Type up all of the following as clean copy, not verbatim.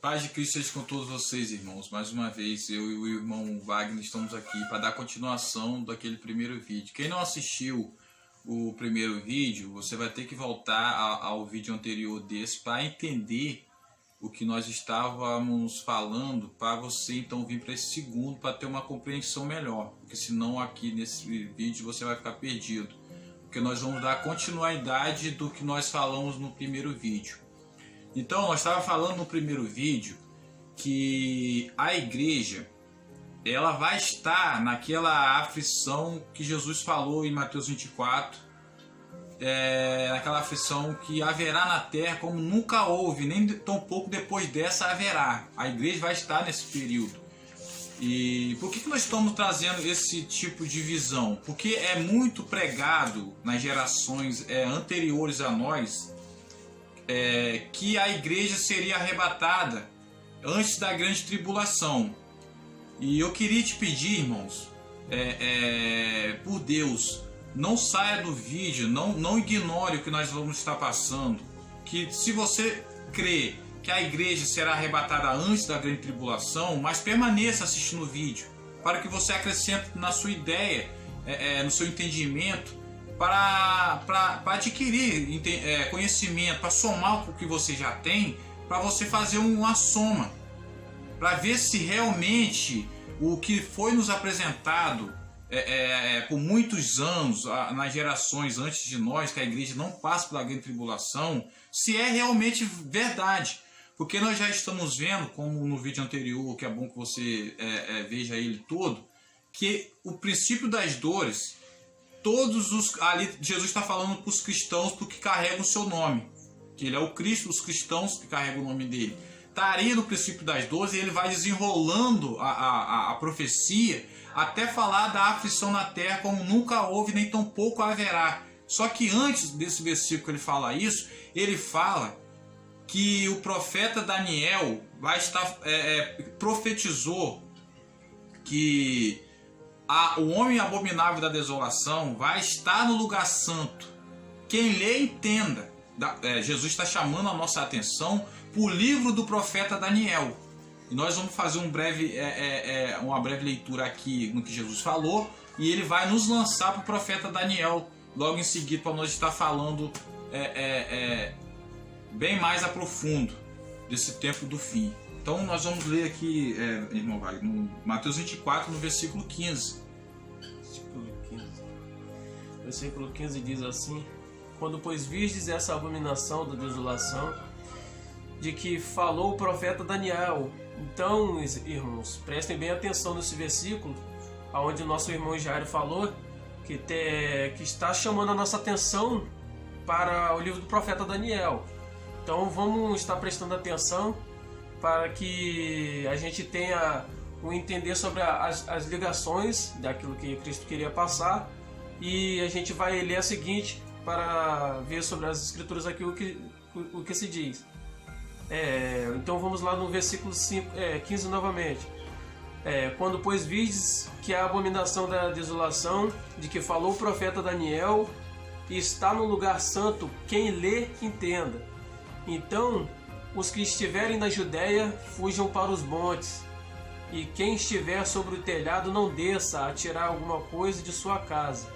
Paz de Cristo seja com todos vocês, irmãos. Mais uma vez, eu e o irmão Wagner estamos aqui para dar continuação daquele primeiro vídeo. Quem não assistiu o primeiro vídeo, você vai ter que voltar ao vídeo anterior desse para entender o que nós estávamos falando, para você então vir para esse segundo para ter uma compreensão melhor. Porque senão aqui nesse vídeo você vai ficar perdido. Porque nós vamos dar continuidade do que nós falamos no primeiro vídeo. Então, nós estávamos falando no primeiro vídeo que a igreja ela vai estar naquela aflição que Jesus falou em Mateus 24, naquela aflição que haverá na terra como nunca houve, nem tão pouco depois dessa haverá. A igreja vai estar nesse período. E por que nós estamos trazendo esse tipo de visão? Porque é muito pregado nas gerações anteriores a nós, que a igreja seria arrebatada antes da grande tribulação. E eu queria te pedir, irmãos, por Deus, não saia do vídeo, não ignore o que nós vamos estar passando. Que se você crê que a igreja será arrebatada antes da grande tribulação, mas permaneça assistindo o vídeo, para que você acrescente na sua ideia, no seu entendimento, para adquirir conhecimento, para somar com o que você já tem, para você fazer uma soma, para ver se realmente o que foi nos apresentado por muitos anos, nas gerações antes de nós, que a igreja não passa pela grande tribulação, se é realmente verdade. Porque nós já estamos vendo, como no vídeo anterior, que é bom que você veja ele todo, que o princípio das dores, ali Jesus está falando para os cristãos porque carregam o seu nome, que ele é o Cristo, os cristãos que carregam o nome dele. Estaria no princípio das dores e ele vai desenrolando a profecia até falar da aflição na terra como nunca houve, nem tão pouco haverá. Só que antes desse versículo ele fala isso, ele fala que o profeta Daniel vai estar, profetizou que o homem abominável da desolação vai estar no lugar santo. Quem lê, entenda. Jesus está chamando a nossa atenção para o livro do profeta Daniel. E nós vamos fazer uma breve leitura aqui no que Jesus falou. E ele vai nos lançar para o profeta Daniel logo em seguida, para nós estar falando bem mais a profundo desse tempo do fim. Então nós vamos ler aqui, irmão Wagner, no Mateus 24, no versículo 15. Versículo 15 diz assim: quando pois vistes essa abominação da desolação, de que falou o profeta Daniel. Então, irmãos, prestem bem atenção nesse versículo, onde o nosso irmão Jairo falou que está chamando a nossa atenção para o livro do profeta Daniel. Então vamos estar prestando atenção para que a gente tenha um entender sobre as ligações daquilo que Cristo queria passar. E a gente vai ler a seguinte para ver sobre as escrituras aqui o que se diz. Então vamos lá no versículo 15 novamente. Quando pois vistes que a abominação da desolação, de que falou o profeta Daniel, está no lugar santo, quem lê, entenda. Então os que estiverem na Judéia fujam para os montes, e quem estiver sobre o telhado não desça a tirar alguma coisa de sua casa.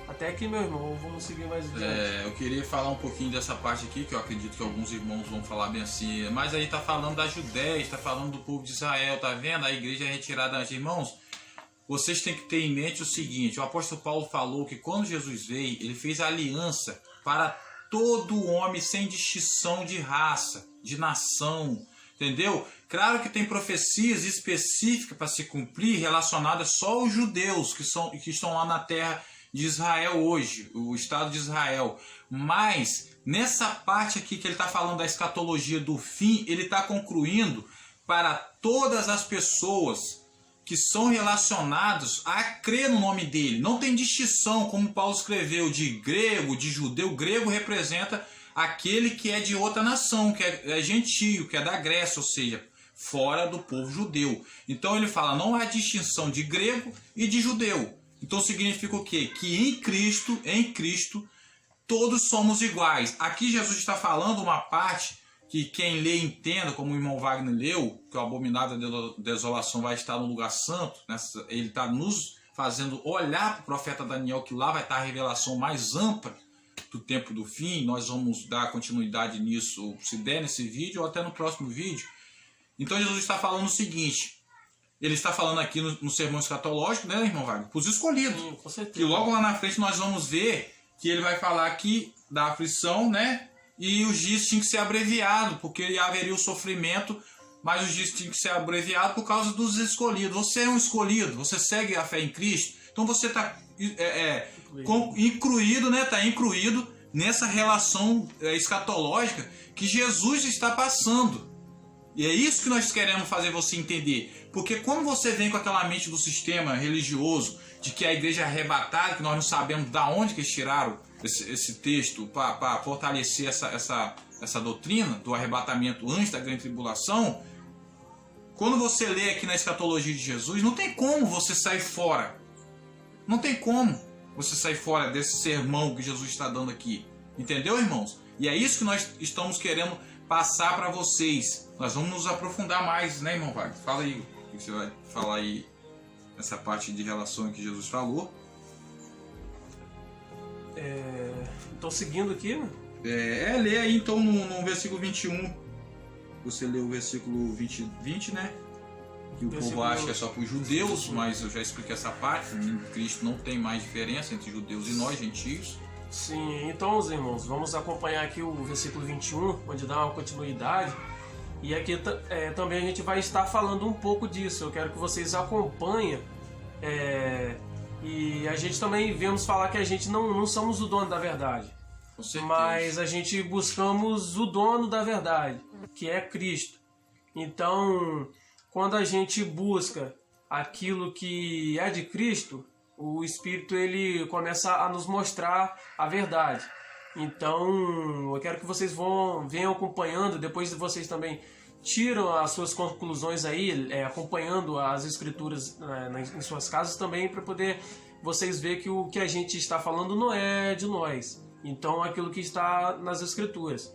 Até aqui, meu irmão, vamos seguir mais adiante. Eu queria falar um pouquinho dessa parte aqui, que eu acredito que alguns irmãos vão falar bem assim, mas aí está falando da Judéia, está falando do povo de Israel, tá vendo? A igreja é retirada. Irmãos, vocês têm que ter em mente o seguinte: o apóstolo Paulo falou que quando Jesus veio, ele fez aliança para todo homem, sem distinção de raça, de nação, entendeu? Claro que tem profecias específicas para se cumprir, relacionadas só aos judeus que estão lá na terra de Israel hoje, o Estado de Israel. Mas nessa parte aqui que ele está falando da escatologia do fim, ele está concluindo para todas as pessoas que são relacionados a crer no nome dele. Não tem distinção, como Paulo escreveu, de grego, de judeu. O grego representa aquele que é de outra nação, que é gentio, que é da Grécia, ou seja, fora do povo judeu. Então ele fala, não há distinção de grego e de judeu. Então significa o quê? Que em Cristo, todos somos iguais. Aqui Jesus está falando uma parte que quem lê entenda, como o irmão Wagner leu, que o abominável da desolação vai estar no lugar santo, ele está nos fazendo olhar para o profeta Daniel, que lá vai estar a revelação mais ampla do tempo do fim. Nós vamos dar continuidade nisso, se der nesse vídeo ou até no próximo vídeo. Então Jesus está falando o seguinte, ele está falando aqui no sermão escatológico, né, irmão Wagner? Para os escolhidos. Sim, com certeza. E logo lá na frente nós vamos ver que ele vai falar aqui da aflição, né? E os dias tinham que ser abreviados, porque haveria o sofrimento, mas os dias tinham que ser abreviados por causa dos escolhidos. Você é um escolhido, você segue a fé em Cristo, então você está incluído, né? Está incluído nessa relação escatológica que Jesus está passando. E é isso que nós queremos fazer você entender. Porque quando você vem com aquela mente do sistema religioso, de que a igreja é arrebatada, que nós não sabemos de onde que eles tiraram esse texto para fortalecer essa doutrina do arrebatamento antes da grande tribulação, quando você lê aqui na escatologia de Jesus, não tem como você sair fora. Não tem como você sair fora desse sermão que Jesus está dando aqui. Entendeu, irmãos? E é isso que nós estamos querendo passar para vocês. Nós vamos nos aprofundar mais, né, irmão Wagner? Fala aí o que você vai falar aí nessa parte de relação que Jesus falou. Estou seguindo aqui, né? Lê aí então no versículo 21. Você lê o versículo 20, né? Que o povo acha que é só para os judeus, mas eu já expliquei essa parte. Em Cristo não tem mais diferença entre judeus e nós, gentios. Sim, então, os irmãos, vamos acompanhar aqui o versículo 21, onde dá uma continuidade. E aqui também a gente vai estar falando um pouco disso. Eu quero que vocês acompanhem. E a gente também vemos falar que a gente não somos o dono da verdade. Com certeza. Mas a gente buscamos o dono da verdade, que é Cristo. Então, quando a gente busca aquilo que é de Cristo, o Espírito ele começa a nos mostrar a verdade. Então, eu quero que vocês venham acompanhando, depois vocês também tiram as suas conclusões aí, acompanhando as escrituras em suas casas também, para poder vocês verem que o que a gente está falando não é de nós. Então, aquilo que está nas escrituras.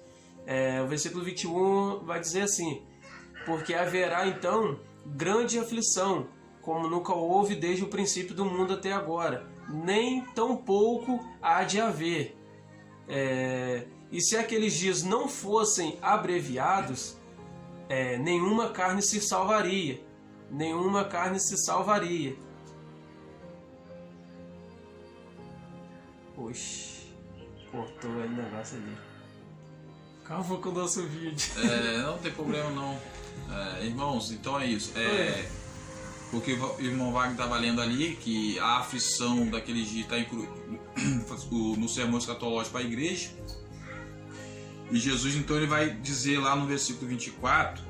O versículo 21 vai dizer assim: porque haverá então grande aflição, como nunca houve desde o princípio do mundo até agora, nem tampouco há de haver. E se aqueles dias não fossem abreviados, nenhuma carne se salvaria. Nenhuma carne se salvaria. Oxi, cortou o negócio ali. Calma com o nosso vídeo. Não tem problema não. Irmãos, então é isso. Porque o irmão Wagner estava lendo ali que a aflição daqueles dias está incluída no sermão escatológico para a igreja. E Jesus então ele vai dizer lá no versículo 24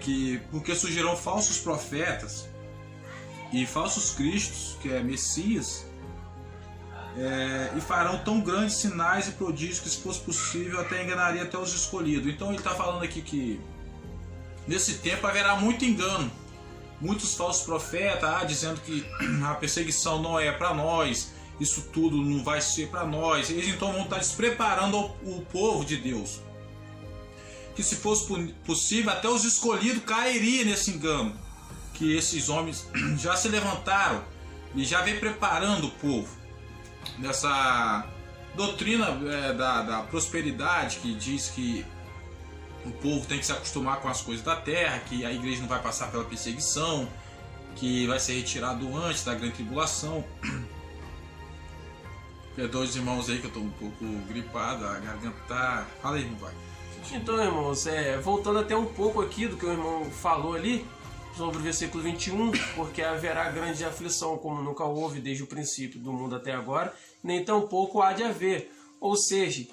que porque surgirão falsos profetas e falsos cristos, que é Messias, e farão tão grandes sinais e prodígios que, se fosse possível, até enganaria até os escolhidos. Então ele está falando aqui que nesse tempo haverá muito engano, muitos falsos profetas dizendo que a perseguição não é para nós, isso tudo não vai ser para nós. Eles então vão estar despreparando o povo de Deus, que se fosse possível até os escolhidos cairiam nesse engano, que esses homens já se levantaram e já vem preparando o povo nessa doutrina da prosperidade, que diz que o povo tem que se acostumar com as coisas da terra, que a igreja não vai passar pela perseguição, que vai ser retirado antes da grande tribulação. Perdoe os irmãos aí que eu estou um pouco gripado, a garganta tá... Fala aí, irmão, vai. Então, irmãos, voltando até um pouco aqui do que o irmão falou ali, sobre o versículo 21, porque haverá grande aflição, como nunca houve desde o princípio do mundo até agora, nem tampouco há de haver. Ou seja,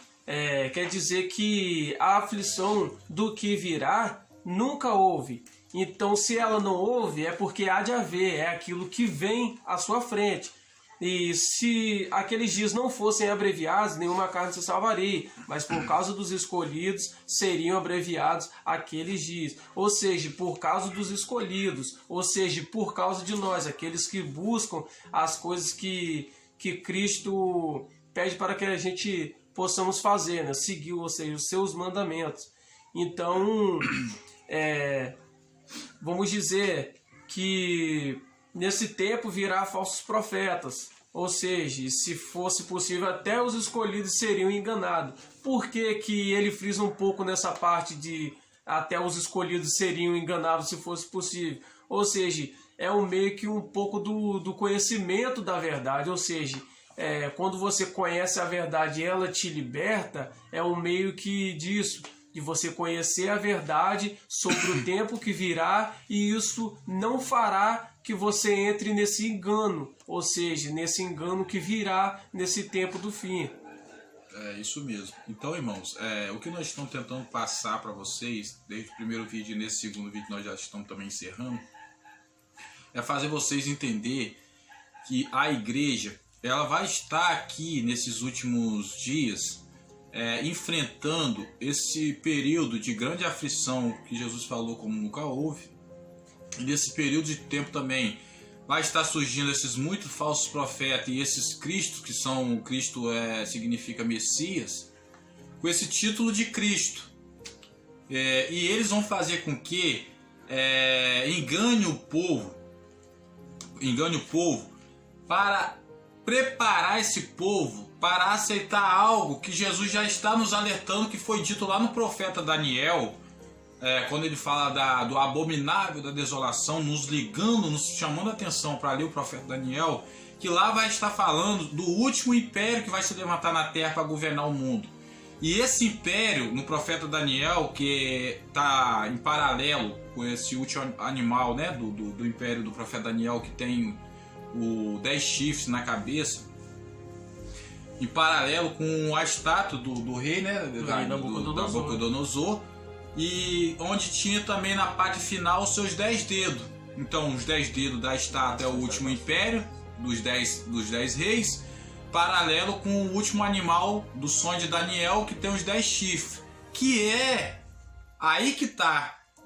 quer dizer que a aflição do que virá nunca houve. Então, se ela não houve, é porque há de haver, é aquilo que vem à sua frente. E se aqueles dias não fossem abreviados, nenhuma carne se salvaria, mas por causa dos escolhidos seriam abreviados aqueles dias. Ou seja, por causa dos escolhidos, ou seja, por causa de nós, aqueles que buscam as coisas que Cristo pede para que a gente possamos fazer, né? Seguir, ou seja, os seus mandamentos. Então, vamos dizer que nesse tempo virá falsos profetas, ou seja, se fosse possível, até os escolhidos seriam enganados. Por que que ele frisa um pouco nessa parte de até os escolhidos seriam enganados se fosse possível? Ou seja, é meio que um pouco do conhecimento da verdade, ou seja, quando você conhece a verdade e ela te liberta, é um meio que disso, de você conhecer a verdade sobre o tempo que virá, e isso não fará que você entre nesse engano, ou seja, nesse engano que virá nesse tempo do fim. É isso mesmo. Então, irmãos, o que nós estamos tentando passar para vocês, desde o primeiro vídeo e nesse segundo vídeo nós já estamos também encerrando, é fazer vocês entender que a igreja, ela vai estar aqui nesses últimos dias enfrentando esse período de grande aflição que Jesus falou como nunca houve. E nesse período de tempo também vai estar surgindo esses muitos falsos profetas e esses cristos, que são, Cristo significa Messias, com esse título de Cristo. E eles vão fazer com que engane o povo para preparar esse povo para aceitar algo que Jesus já está nos alertando, que foi dito lá no profeta Daniel, quando ele fala do abominável da desolação, nos ligando, nos chamando a atenção para ler o profeta Daniel, que lá vai estar falando do último império que vai se levantar na terra para governar o mundo. E esse império, no profeta Daniel, que está em paralelo com esse último animal, né, do império do profeta Daniel, que tem o 10 chifres na cabeça, em paralelo com a estátua do rei, né, Nabucodonosor, e onde tinha também na parte final os seus 10 dedos. Então, os 10 dedos da estátua é o último império dos 10 reis, paralelo com o último animal do sonho de Daniel, que tem os 10 chifres, que é aí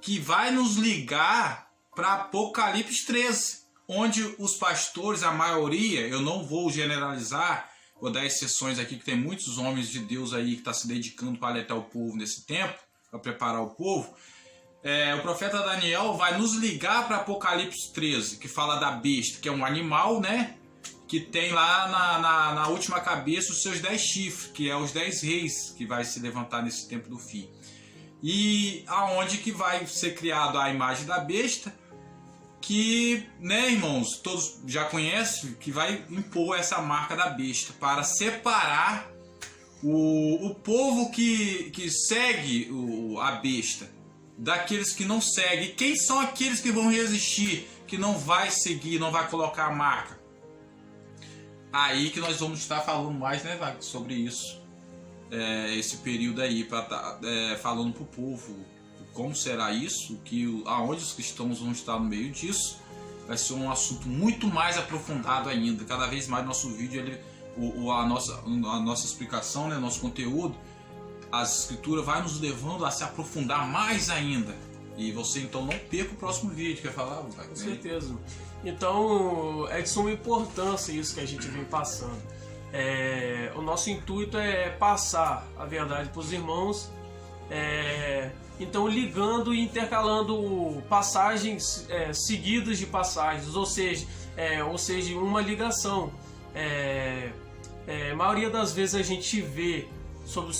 que vai nos ligar para Apocalipse 13, onde os pastores, a maioria, eu não vou generalizar, vou dar exceções aqui, que tem muitos homens de Deus aí que estão se dedicando para alertar o povo nesse tempo, para preparar o povo. O profeta Daniel vai nos ligar para Apocalipse 13, que fala da besta, que é um animal, né, que tem lá na última cabeça os seus 10 chifres, que é os 10 reis que vai se levantar nesse tempo do fim. E aonde que vai ser criado a imagem da besta, que, né, irmãos, todos já conhecem, que vai impor essa marca da besta para separar o povo que segue a besta daqueles que não seguem. Quem são aqueles que vão resistir, que não vai seguir, não vai colocar a marca? Aí que nós vamos estar falando mais, né, Wagner, sobre isso. Esse período aí, para estar falando para o povo como será isso, aonde os cristãos vão estar no meio disso. Vai ser um assunto muito mais aprofundado ainda. Cada vez mais nosso vídeo, a nossa explicação, né, nosso conteúdo, as escrituras vai nos levando a se aprofundar mais ainda. E você então não perca o próximo vídeo. Quer falar? Com certeza. Então é de suma importância isso que a gente vem passando. O nosso intuito é passar a verdade para os irmãos, então ligando e intercalando passagens seguidas de passagens, ou seja, uma ligação. A maioria das vezes a gente vê sobre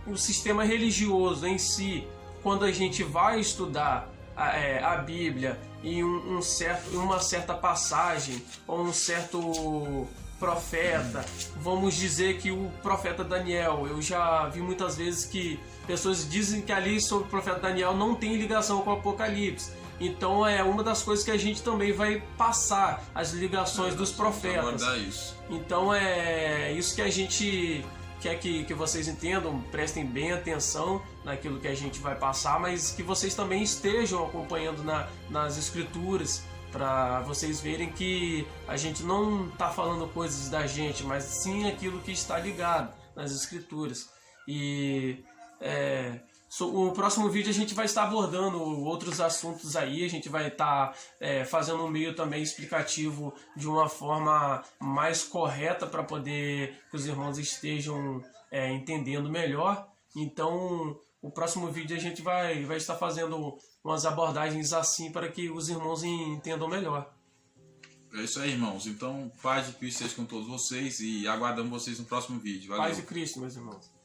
o sistema religioso em si, quando a gente vai estudar a Bíblia em uma certa passagem ou um certo profeta, vamos dizer que o profeta Daniel, eu já vi muitas vezes que pessoas dizem que ali sobre o profeta Daniel não tem ligação com o Apocalipse. Então é uma das coisas que a gente também vai passar, as ligações dos profetas. Então é isso que a gente quer que vocês entendam, prestem bem atenção naquilo que a gente vai passar, mas que vocês também estejam acompanhando nas escrituras, para vocês verem que a gente não está falando coisas da gente, mas sim aquilo que está ligado nas escrituras. E o próximo vídeo a gente vai estar abordando outros assuntos aí, a gente vai estar fazendo um meio também explicativo de uma forma mais correta, para poder que os irmãos estejam entendendo melhor. Então, o próximo vídeo a gente vai estar fazendo umas abordagens assim para que os irmãos entendam melhor. É isso aí, irmãos. Então, paz de Cristo seja com todos vocês e aguardamos vocês no próximo vídeo. Valeu. Paz de Cristo, meus irmãos.